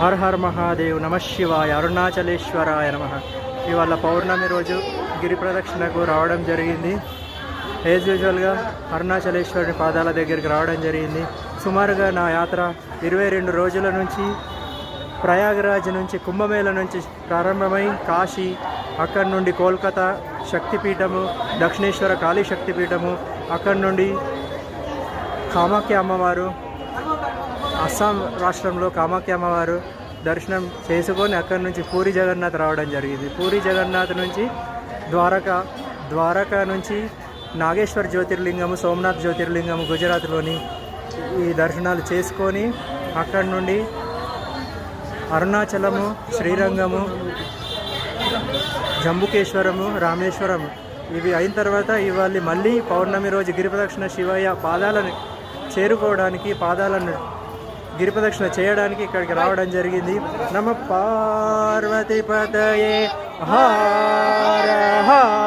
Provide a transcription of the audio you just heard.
Her her Mahadev, నమ శివాయ, అరుణాచలేశ్వరాయ నమ. ఇవాళ పౌర్ణమి రోజు గిరి ప్రదక్షిణకు రావడం జరిగింది. యాజ్ యూజువల్గా అరుణాచలేశ్వరుని పాదాల దగ్గరికి రావడం జరిగింది. సుమారుగా నా యాత్ర 22 రోజుల నుంచి ప్రయాగరాజ్ నుంచి కుంభమేళ నుంచి ప్రారంభమై కాశీ, అక్కడి నుండి కోల్కతా శక్తిపీఠము, దక్షిణేశ్వర కాళీ శక్తిపీఠము, అక్కడి నుండి కామాఖ్య అమ్మవారు, అస్సాం రాష్ట్రంలో కామాఖ్య అమ్మవారు దర్శనం చేసుకొని అక్కడి నుంచి పూరి జగన్నాథ్ రావడం జరిగింది. పూరి జగన్నాథ్ నుంచి ద్వారకా నుంచి నాగేశ్వర్ జ్యోతిర్లింగము, సోమనాథ్ జ్యోతిర్లింగము గుజరాత్లోని ఈ దర్శనాలు చేసుకొని అక్కడి నుండి అరుణాచలము, శ్రీరంగము, జంబుకేశ్వరము, రామేశ్వరము ఇవి అయిన తర్వాత ఇవాళ మళ్ళీ పౌర్ణమి రోజు గిరిప్రదక్షిణ శివయ్య పాదాలను చేరుకోవడానికి, పాదాలను గిరిప్రదక్షిణ చేయడానికి ఇక్కడికి రావడం జరిగింది. నమ పార్వతీ పతయే హర హర